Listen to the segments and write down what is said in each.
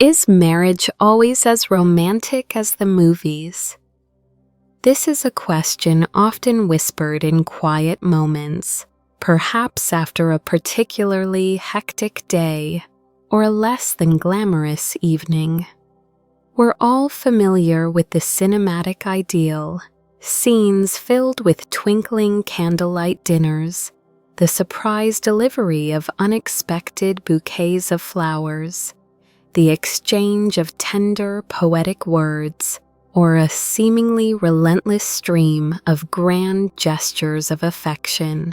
Is marriage always as romantic as the movies? This is a question often whispered in quiet moments, perhaps after a particularly hectic day or a less than glamorous evening. We're all familiar with the cinematic ideal, scenes filled with twinkling candlelight dinners, the surprise delivery of unexpected bouquets of flowers, the exchange of tender, poetic words, or a seemingly relentless stream of grand gestures of affection.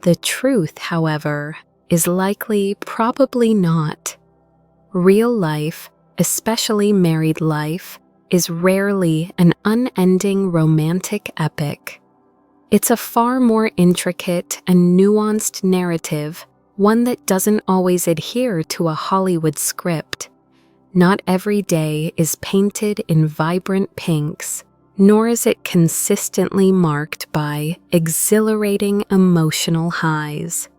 The truth, however, is likely probably not. Real life, especially married life, is rarely an unending romantic epic. It's a far more intricate and nuanced narrative, one that doesn't always adhere to a Hollywood script. Not every day is painted in vibrant pinks, nor is it consistently marked by exhilarating emotional highs.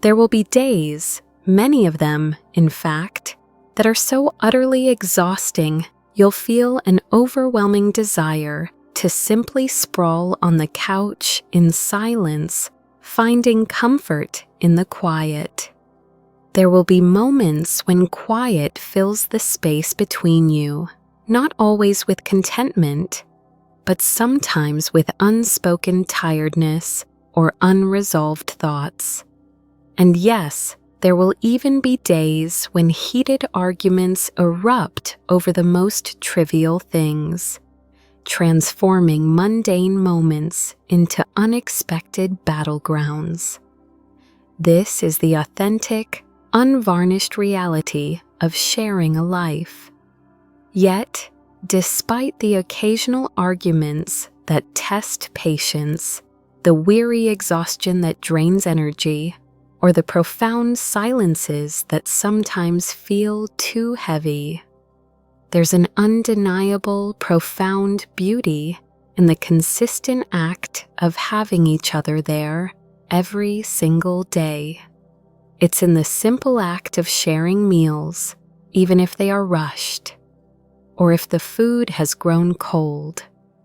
There will be days, many of them, in fact, that are so utterly exhausting you'll feel an overwhelming desire to simply sprawl on the couch in silence, finding comfort in the quiet. There will be moments when quiet fills the space between you, not always with contentment, but sometimes with unspoken tiredness or unresolved thoughts. And yes, there will even be days when heated arguments erupt over the most trivial things, transforming mundane moments into unexpected battlegrounds. This is the authentic, unvarnished reality of sharing a life. Yet, despite the occasional arguments that test patience, the weary exhaustion that drains energy, or the profound silences that sometimes feel too heavy, there's an undeniable, profound beauty in the consistent act of having each other there every single day. It's in the simple act of sharing meals, even if they are rushed, or if the food has grown cold.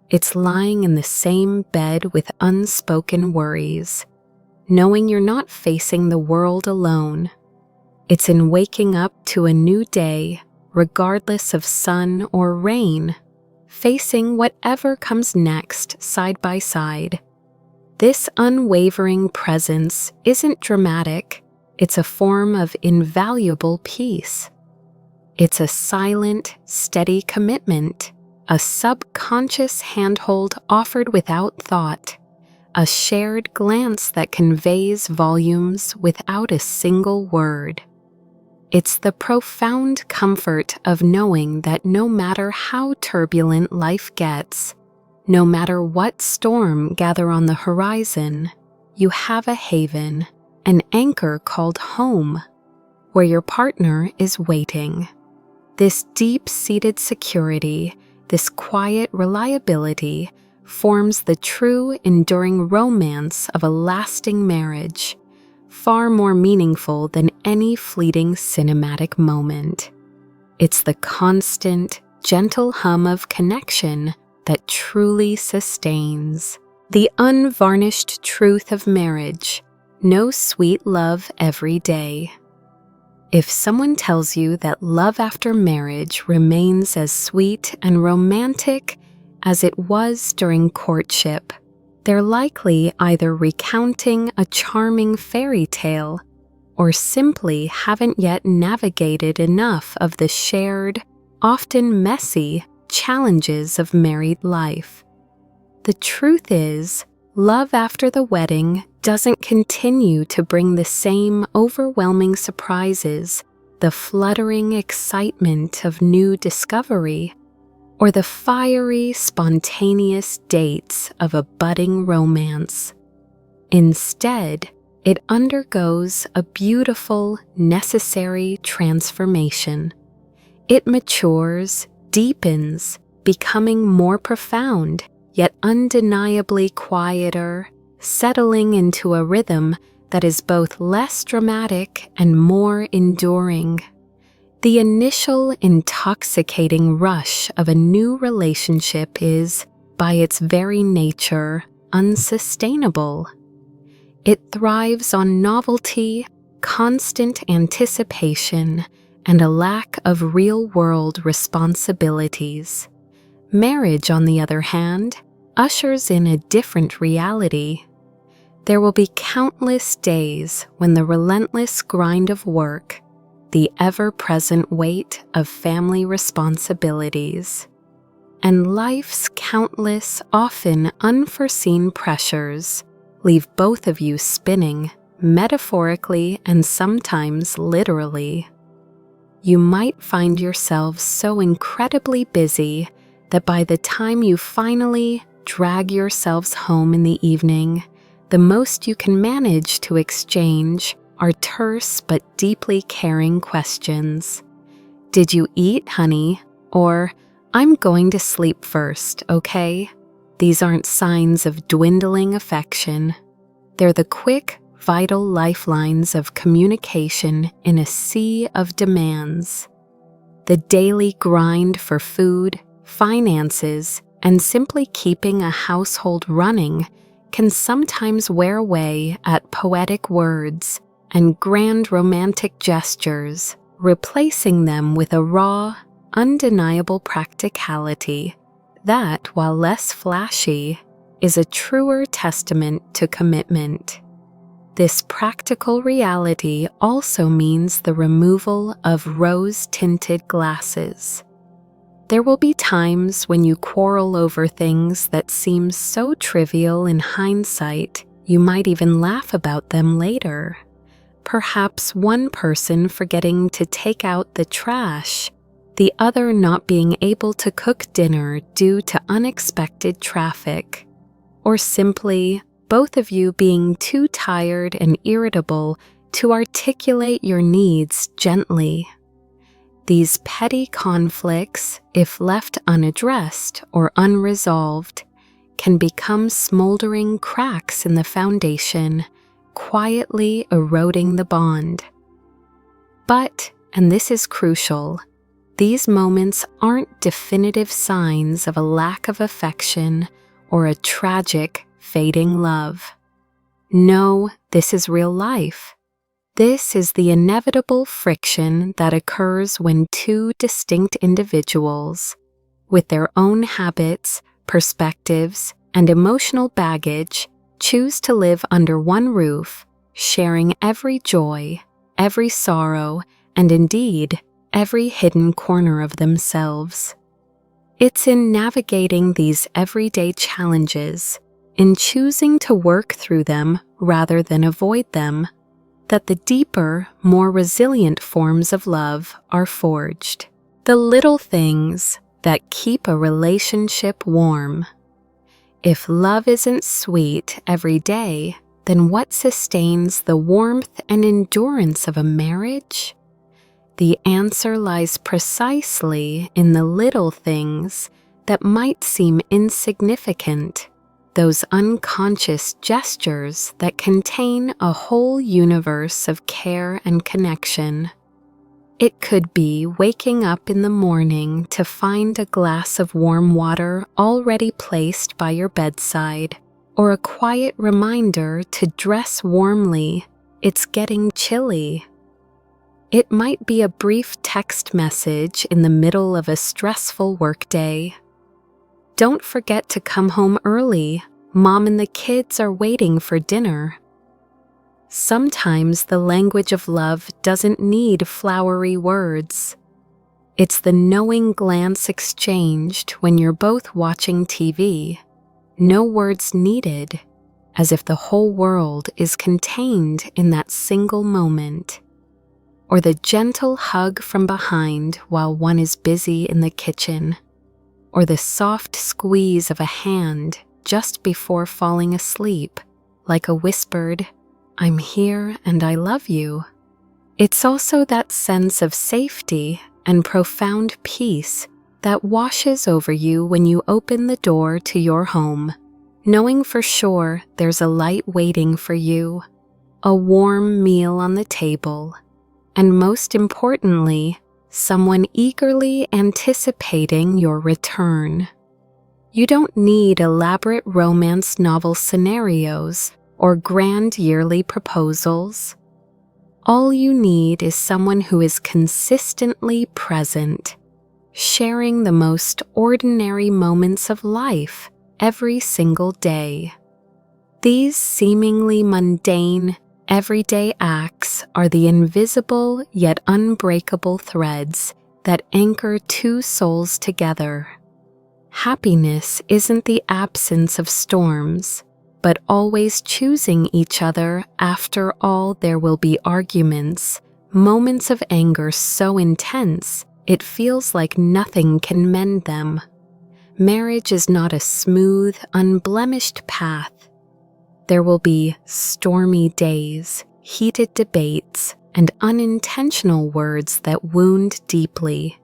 It's lying in the same bed with unspoken worries, knowing you're not facing the world alone. It's in waking up to a new day, regardless of sun or rain, facing whatever comes next side by side. This unwavering presence isn't dramatic. It's a form of invaluable peace. It's a silent, steady commitment, a subconscious handhold offered without thought, a shared glance that conveys volumes without a single word. It's the profound comfort of knowing that no matter how turbulent life gets, no matter what storm gather on the horizon, you have a haven, an anchor called home, where your partner is waiting. This deep-seated security, this quiet reliability, forms the true, enduring romance of a lasting marriage, far more meaningful than any fleeting cinematic moment. It's the constant, gentle hum of connection that truly sustains. The unvarnished truth of marriage: no sweet love every day. If someone tells you that love after marriage remains as sweet and romantic as it was during courtship, they're likely either recounting a charming fairy tale or simply haven't yet navigated enough of the shared, often messy, challenges of married life. The truth is, love after the wedding doesn't continue to bring the same overwhelming surprises, the fluttering excitement of new discovery, or the fiery, spontaneous dates of a budding romance. Instead, it undergoes a beautiful, necessary transformation. It matures, deepens, becoming more profound, yet undeniably quieter, settling into a rhythm that is both less dramatic and more enduring. The initial intoxicating rush of a new relationship is, by its very nature, unsustainable. It thrives on novelty, constant anticipation, and a lack of real-world responsibilities. Marriage, on the other hand, ushers in a different reality. There will be countless days when the relentless grind of work, the ever-present weight of family responsibilities, and life's countless, often unforeseen pressures leave both of you spinning, metaphorically and sometimes literally. You might find yourselves so incredibly busy that by the time you finally drag yourselves home in the evening, the most you can manage to exchange are terse but deeply caring questions. Did you eat, honey? Or, I'm going to sleep first, okay? These aren't signs of dwindling affection. They're the quick, vital lifelines of communication in a sea of demands. The daily grind for food, finances, and simply keeping a household running can sometimes wear away at poetic words and grand romantic gestures, replacing them with a raw, undeniable practicality that, while less flashy, is a truer testament to commitment. This practical reality also means the removal of rose-tinted glasses. There will be times when you quarrel over things that seem so trivial in hindsight, you might even laugh about them later. Perhaps one person forgetting to take out the trash, the other not being able to cook dinner due to unexpected traffic, or simply both of you being too tired and irritable to articulate your needs gently. These petty conflicts, if left unaddressed or unresolved, can become smoldering cracks in the foundation, quietly eroding the bond. But, and this is crucial, these moments aren't definitive signs of a lack of affection or a tragic, fading love. No, this is real life. This is the inevitable friction that occurs when two distinct individuals, with their own habits, perspectives, and emotional baggage, choose to live under one roof, sharing every joy, every sorrow, and indeed, every hidden corner of themselves. It's in navigating these everyday challenges, in choosing to work through them rather than avoid them, that the deeper, more resilient forms of love are forged. The little things that keep a relationship warm. If love isn't sweet every day, then what sustains the warmth and endurance of a marriage? The answer lies precisely in the little things that might seem insignificant, those unconscious gestures that contain a whole universe of care and connection. It could be waking up in the morning to find a glass of warm water already placed by your bedside, or a quiet reminder to dress warmly. It's getting chilly. It might be a brief text message in the middle of a stressful workday. Don't forget to come home early. Mom and the kids are waiting for dinner. Sometimes the language of love doesn't need flowery words. It's the knowing glance exchanged when you're both watching TV. No words needed, as if the whole world is contained in that single moment. Or the gentle hug from behind while one is busy in the kitchen. Or the soft squeeze of a hand just before falling asleep, like a whispered, "I'm here and I love you." It's also that sense of safety and profound peace that washes over you when you open the door to your home, knowing for sure there's a light waiting for you, a warm meal on the table, and most importantly, someone eagerly anticipating your return. You don't need elaborate romance novel scenarios or grand yearly proposals. All you need is someone who is consistently present, sharing the most ordinary moments of life every single day. These seemingly mundane, everyday acts are the invisible yet unbreakable threads that anchor two souls together. Happiness isn't the absence of storms, but always choosing each other. After all, there will be arguments, moments of anger so intense it feels like nothing can mend them. Marriage is not a smooth, unblemished path. There will be stormy days, heated debates, and unintentional words that wound deeply.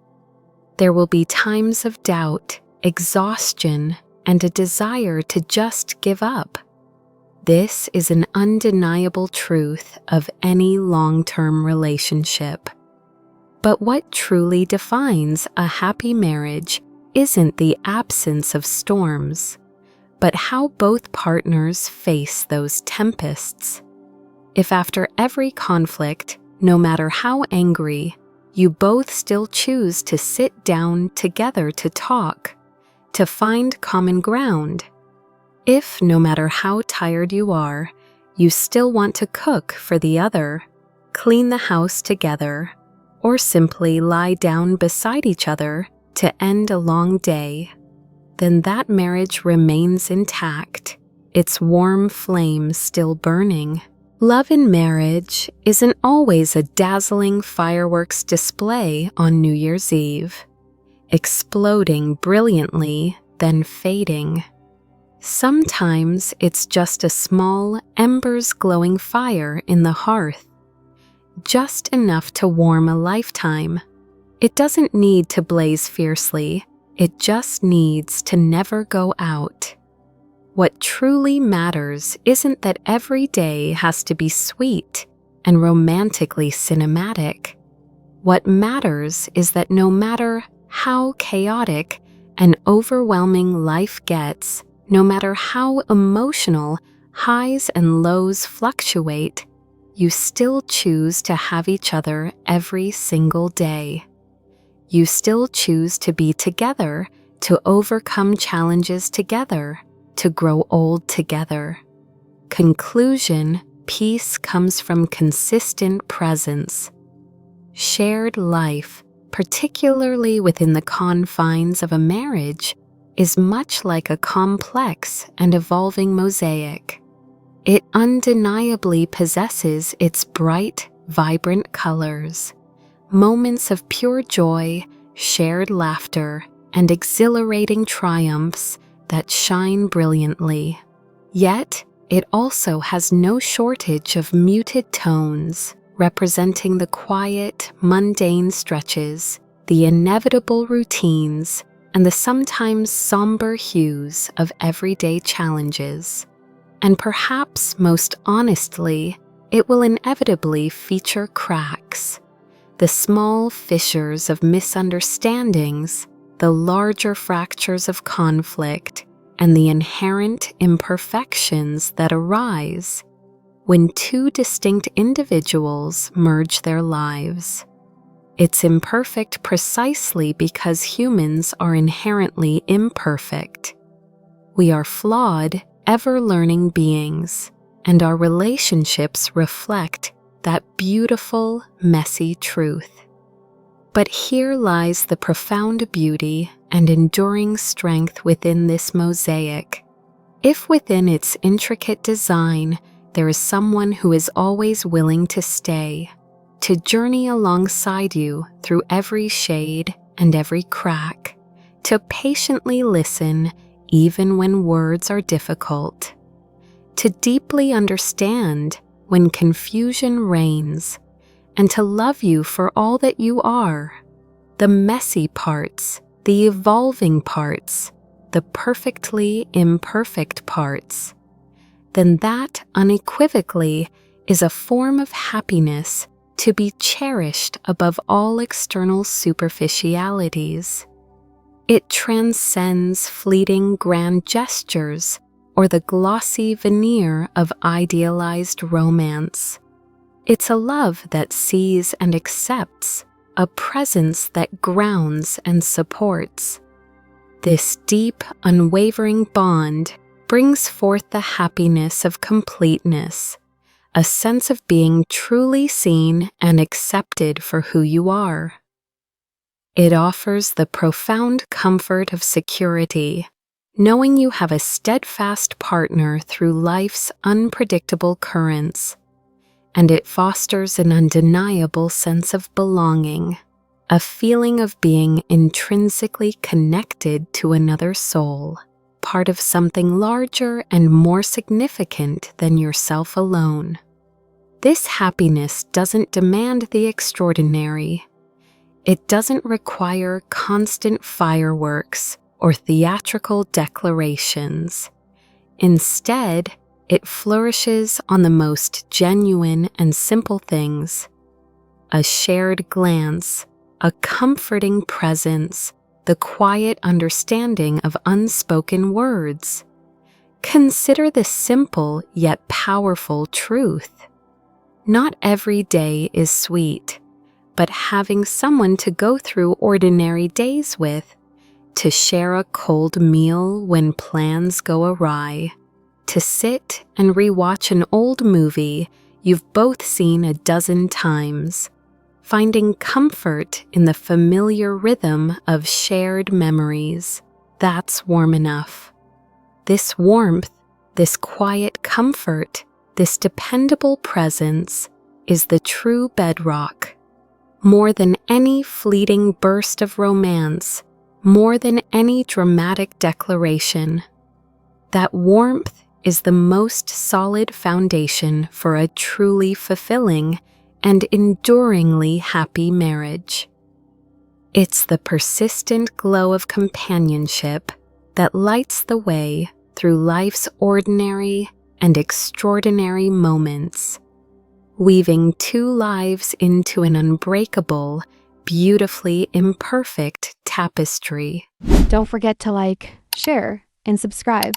There will be times of doubt, exhaustion, and a desire to just give up. This is an undeniable truth of any long-term relationship. But what truly defines a happy marriage isn't the absence of storms, but how both partners face those tempests. If after every conflict, no matter how angry, you both still choose to sit down together to talk, to find common ground. If, no matter how tired you are, you still want to cook for the other, clean the house together, or simply lie down beside each other to end a long day, then that marriage remains intact, its warm flame still burning. Love in marriage isn't always a dazzling fireworks display on New Year's Eve, exploding brilliantly, then fading. Sometimes it's just a small, embers glowing fire in the hearth, just enough to warm a lifetime. It doesn't need to blaze fiercely, it just needs to never go out. What truly matters isn't that every day has to be sweet and romantically cinematic. What matters is that no matter how chaotic and overwhelming life gets, no matter how emotional highs and lows fluctuate, you still choose to have each other every single day. You still choose to be together, to overcome challenges together, to grow old together. Conclusion: peace comes from consistent presence. Shared life, particularly within the confines of a marriage, is much like a complex and evolving mosaic. It undeniably possesses its bright, vibrant colors, moments of pure joy, shared laughter, and exhilarating triumphs that shine brilliantly. Yet, it also has no shortage of muted tones, representing the quiet, mundane stretches, the inevitable routines, and the sometimes somber hues of everyday challenges. And perhaps most honestly, it will inevitably feature cracks, the small fissures of misunderstandings, the larger fractures of conflict, and the inherent imperfections that arise when two distinct individuals merge their lives. It's imperfect precisely because humans are inherently imperfect. We are flawed, ever-learning beings, and our relationships reflect that beautiful, messy truth. But here lies the profound beauty and enduring strength within this mosaic. If within its intricate design there is someone who is always willing to stay, to journey alongside you through every shade and every crack, to patiently listen even when words are difficult, to deeply understand when confusion reigns, and to love you for all that you are, the messy parts, the evolving parts, the perfectly imperfect parts, then that unequivocally is a form of happiness to be cherished above all external superficialities. It transcends fleeting grand gestures or the glossy veneer of idealized romance. It's a love that sees and accepts, a presence that grounds and supports. This deep, unwavering bond brings forth the happiness of completeness, a sense of being truly seen and accepted for who you are. It offers the profound comfort of security, knowing you have a steadfast partner through life's unpredictable currents, and it fosters an undeniable sense of belonging, a feeling of being intrinsically connected to another soul, part of something larger and more significant than yourself alone. This happiness doesn't demand the extraordinary. It doesn't require constant fireworks or theatrical declarations. Instead, it flourishes on the most genuine and simple things: a shared glance, a comforting presence, the quiet understanding of unspoken words. Consider this simple yet powerful truth. Not every day is sweet, but having someone to go through ordinary days with, to share a cold meal when plans go awry, to sit and rewatch an old movie you've both seen a dozen times, finding comfort in the familiar rhythm of shared memories. That's warm enough. This warmth, this quiet comfort, this dependable presence is the true bedrock. More than any fleeting burst of romance, more than any dramatic declaration, that warmth is the most solid foundation for a truly fulfilling and enduringly happy marriage. It's the persistent glow of companionship that lights the way through life's ordinary and extraordinary moments, weaving two lives into an unbreakable, beautifully imperfect tapestry. Don't forget to like, share, and subscribe.